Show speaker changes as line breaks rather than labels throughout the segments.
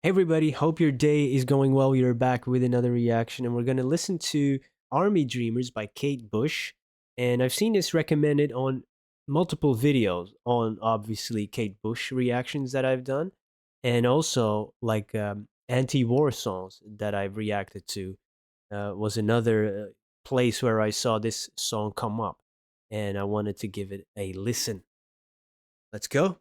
Hey everybody, hope your day is going well. We are back with another reaction, and we're going to listen to Army Dreamers by Kate Bush. And I've seen this recommended on multiple videos on obviously Kate Bush reactions that I've done, and also like anti war songs that I've reacted to. Was another place where I saw this song come up, and I wanted to give it a listen. Let's go.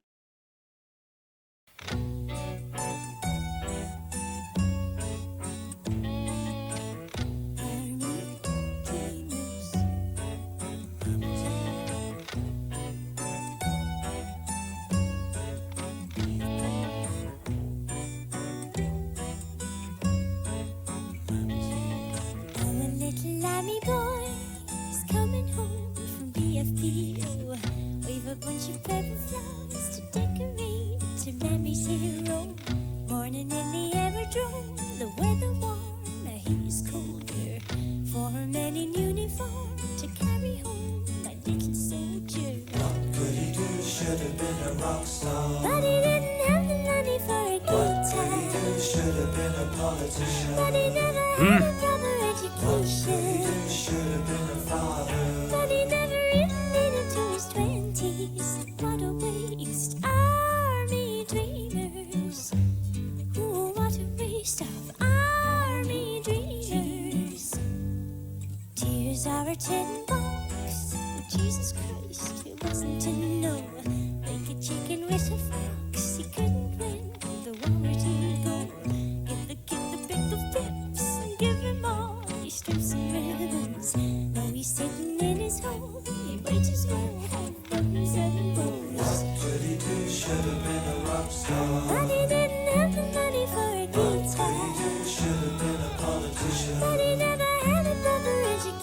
Oh, a little lammy boy is coming home from BFPO with a bunch of purple flowers to decorate to Mammy's hero. Morning in the aerodrome, the weather warm, he's colder. For a man in uniform to carry home that little soldier.
What could he do? Should have been a rock star.
But he didn't have the money for a
What could
guitar.
he do? Should have been a politician.
But he never had a proper education.
Should have been a father.
But he never even made it to his 20s. What a waste, army dreamers. Ooh, what a waste of army dreamers. Tears are a tin box. Jesus Christ, who wasn't to know? Like a chicken with a fox, he couldn't win. The war where he'd go. Give the kid the pickle pips and give him all his strips and ribbons. Now he's sitting in his home. He might as well have buttons and bows.
What could he do? Should have been a rock star.
But he didn't have the money for a guitar.
Should have been a politician.
But he never had a proper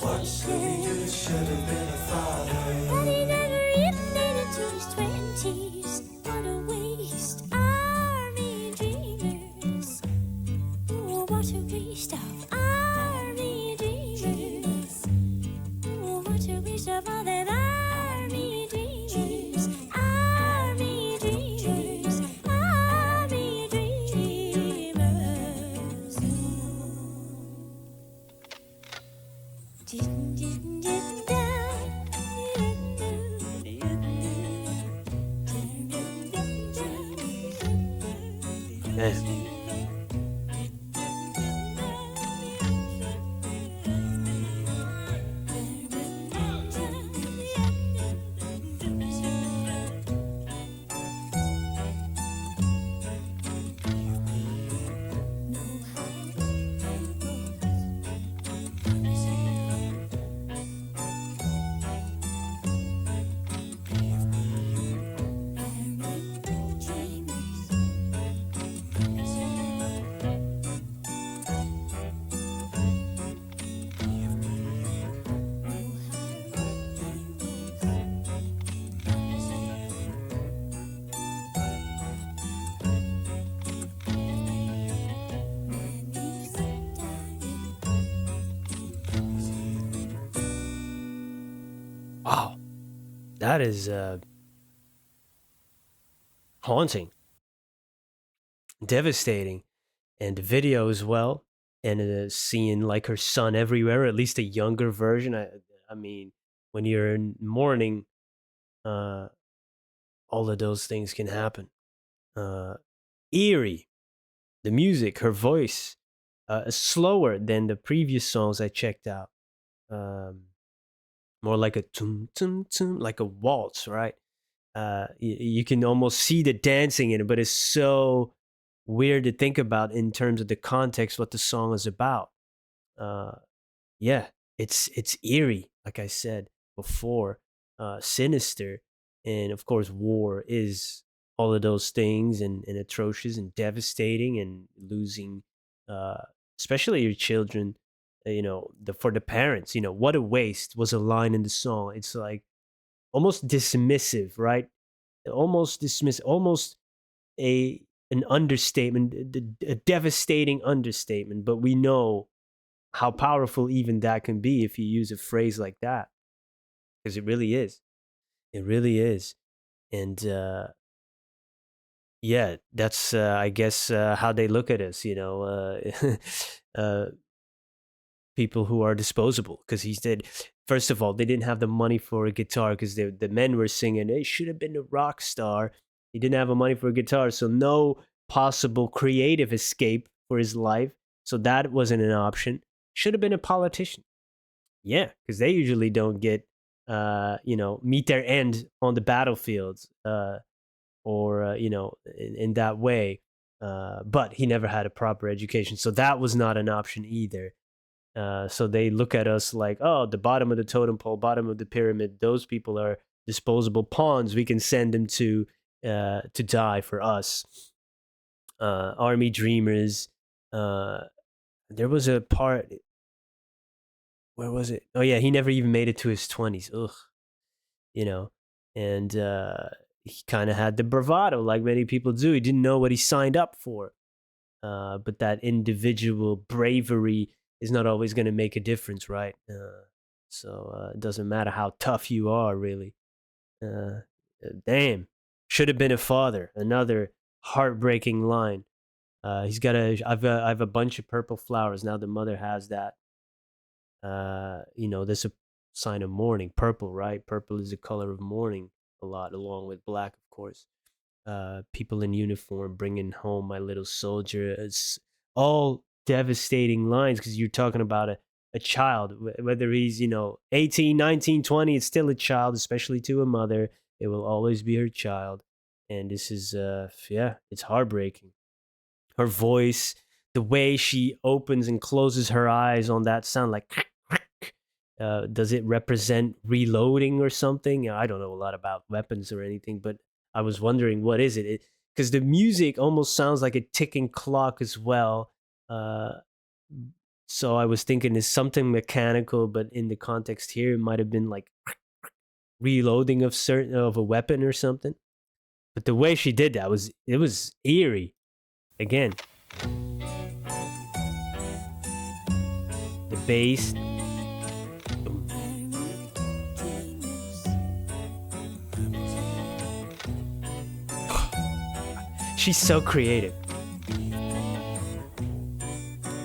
What could he
education.
do? Should have been a father.
But he never even made it to his 20s. What a waste, army dreamers. Ooh, what a waste of army dreamers. Ooh, what a waste of all them army dreamers. Army dreamers. Army dreamers.
Man. Wow, that is haunting, devastating, and the video as well. And seeing like her son everywhere, at least a younger version. I mean, when you're in mourning, uh, all of those things can happen. Uh, Eerie, the music, her voice, slower than the previous songs I checked out. Um, More like a tum tum tum, like a waltz, right? You can almost see the dancing in it, but it's so weird to think about in terms of the context what the song is about. Uh, yeah, it's eerie, like I said before, sinister, and of course, war is all of those things and atrocious and devastating and losing, uh, especially your children. For the parents, what a waste was a line in the song. It's like almost dismissive, right? Almost dismiss, almost a an understatement, a devastating understatement. But we know how powerful even that can be if you use a phrase like that, because it really is. It really is. And Yeah, that's I guess how they look at us, uh, people who are disposable. Because he said, first of all, they didn't have the money for a guitar because the men were singing, "It should have been a rock star." He didn't have the money for a guitar, so no possible creative escape for his life. So that wasn't an option. Should have been a politician. Yeah, because they usually don't get, meet their end on the battlefields, or in that way. But he never had a proper education, so that was not an option either. So they look at us like, oh, the bottom of the totem pole, bottom of the pyramid. Those people are disposable pawns. We can send them to die for us. Army dreamers. Uh, there was a part. Where was it? Oh yeah, he never even made it to his 20s. Ugh, you know, and he kind of had the bravado, like many people do. He didn't know what he signed up for. But that individual bravery is not always going to make a difference, right? So it doesn't matter how tough you are, really. Damn, should have been a father. Another heartbreaking line. He's got a. I've a bunch of purple flowers now. The mother has that. There's a sign of mourning. Purple, right? Purple is the color of mourning a lot, along with black, of course. People in uniform bringing home my little soldier. It's all devastating lines because you're talking about a child, whether he's, 18, 19, 20, it's still a child, especially to a mother. It will always be her child. And this is, yeah, it's heartbreaking. Her voice, the way she opens and closes her eyes on that sound, like, does it represent reloading or something? I don't know a lot about weapons or anything, but I was wondering what is it? Because the music almost sounds like a ticking clock as well. Uh, so I was thinking it's something mechanical, but in the context here, it might have been like reloading of a weapon or something. But the way she did that was eerie. Again, the bass. She's so creative.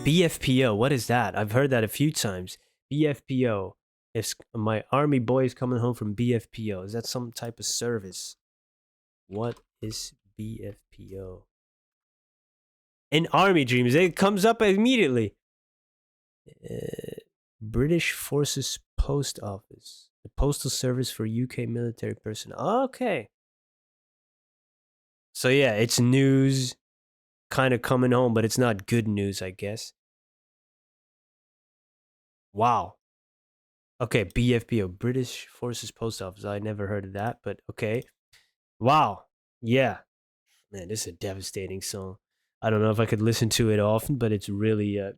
BFPO, what is that? I've heard that a few times. BFPO. If my army boy is coming home from BFPO, is that some type of service? What is BFPO? In Army Dreams, it comes up immediately. British Forces Post Office, the postal service for UK military personnel. Okay. So yeah, it's news kind of coming home, but it's not good news, I guess. Wow. Okay, BFPO, British Forces Post Office. I never heard of that, but okay. Wow. Yeah. Man, this is a devastating song. I don't know if I could listen to it often, but it's really an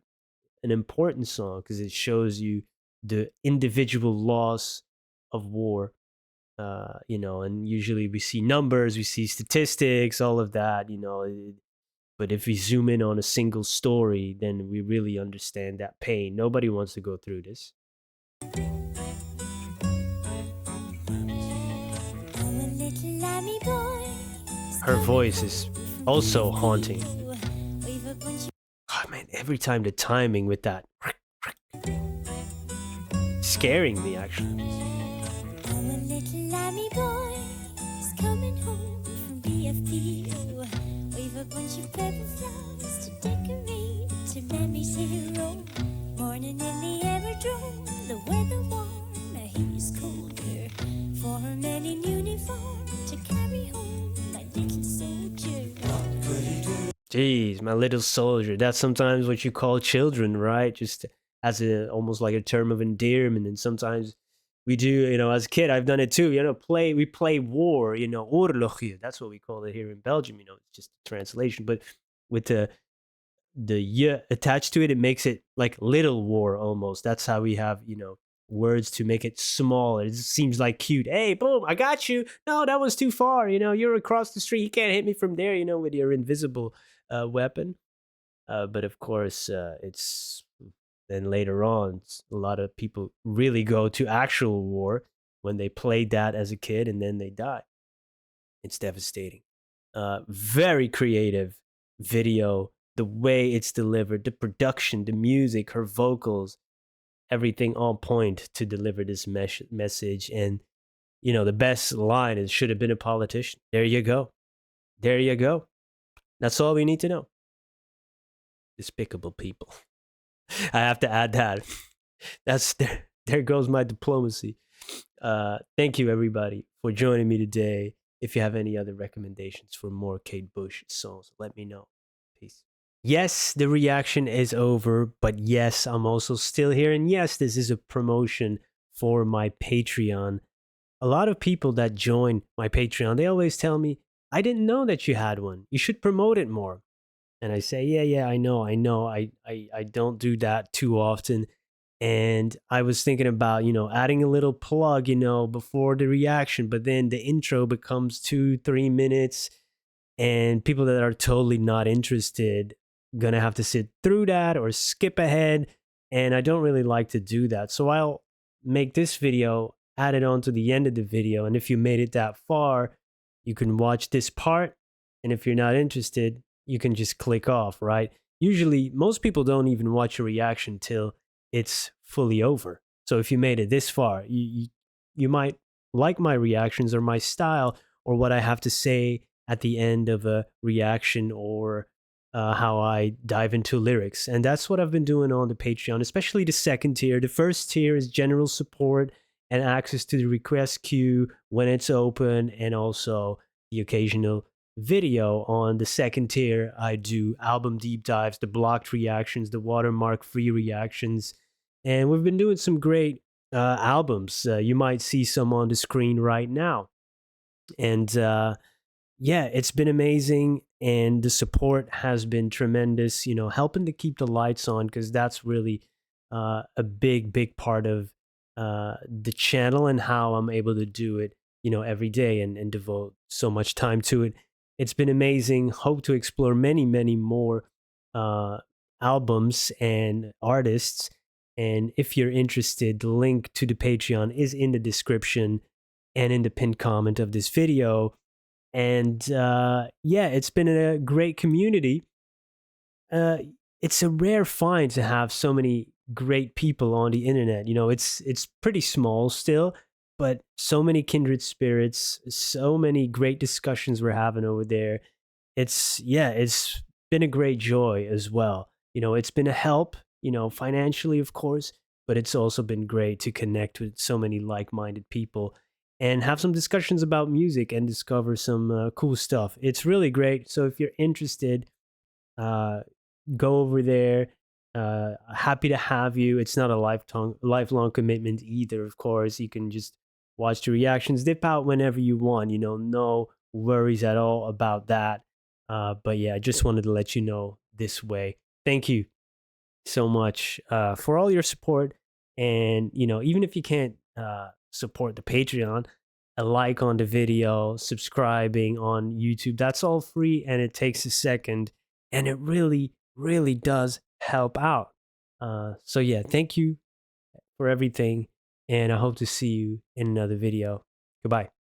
important song because it shows you the individual loss of war. And usually we see numbers, we see statistics, all of that. But if we zoom in on a single story, then we really understand that pain. Nobody wants to go through this. Her voice is also haunting. Oh man, every time the timing with that scaring me actually. A bunch of purple flowers to decorate to Mammy's hero. Morning in the aerodrome, the weather warm, he's colder. For a man in uniform to carry home my little soldier. What could he do? Jeez, my little soldier. That's sometimes what you call children, right? Just as a almost like a term of endearment. And sometimes we do, as a kid, I've done it too. We play war, oorlogje. That's what we call it here in Belgium. It's just a translation, but with the y attached to it, it makes it like little war almost. That's how we have, words to make it small. It seems like cute. Hey, boom, I got you. No, that was too far. You're across the street. You can't hit me from there. With your invisible weapon. But of course, it's then later on, a lot of people really go to actual war when they played that as a kid and then they die. It's devastating. Very creative video. The way it's delivered, the production, the music, her vocals, everything on point to deliver this message. And the best line is should have been a politician. There you go. There you go. That's all we need to know. Despicable people. I have to add that. That's there goes my diplomacy. Thank you everybody for joining me today. If you have any other recommendations for more Kate Bush songs, let me know. Peace. Yes, the reaction is over, but yes, I'm also still here. And yes, this is a promotion for my Patreon. A lot of people that join my Patreon, they always tell me, I didn't know that you had one. You should promote it more. And I say, yeah, I know. I don't do that too often. And I was thinking about, adding a little plug, before the reaction, but then the intro becomes 2-3 minutes, and people that are totally not interested gonna have to sit through that or skip ahead. And I don't really like to do that. So I'll make this video, add it on to the end of the video. And if you made it that far, you can watch this part. And if you're not interested, you can just click off, right? Usually, most people don't even watch a reaction till it's fully over. So if you made it this far, you might like my reactions or my style or what I have to say at the end of a reaction, or how I dive into lyrics. And that's what I've been doing on the Patreon, especially the second tier. The first tier is general support and access to the request queue when it's open, and also the occasional video. On the second tier, I do album deep dives, the blocked reactions, the watermark free reactions, and we've been doing some great albums. You might see some on the screen right now. And yeah, it's been amazing, and the support has been tremendous, helping to keep the lights on, because that's really a big part of the channel and how I'm able to do it, every day, and devote so much time to it. It's been amazing. Hope to explore many more albums and artists. And if you're interested, the link to the Patreon is in the description and in the pinned comment of this video. And yeah, it's been a great community. It's a rare find to have so many great people on the internet. It's pretty small still, but so many kindred spirits, so many great discussions we're having over there. It's been a great joy as well. It's been a help, financially, of course, but it's also been great to connect with so many like-minded people and have some discussions about music and discover some cool stuff. It's really great. So if you're interested, go over there. Happy to have you. It's not a lifelong commitment either, of course. You can just watch the reactions, dip out whenever you want. No worries at all about that. But yeah, I just wanted to let you know this way. Thank you so much for all your support. And, even if you can't support the Patreon, a like on the video, subscribing on YouTube, that's all free, and it takes a second, and it really does help out. So yeah, thank you for everything, and I hope to see you in another video. Goodbye.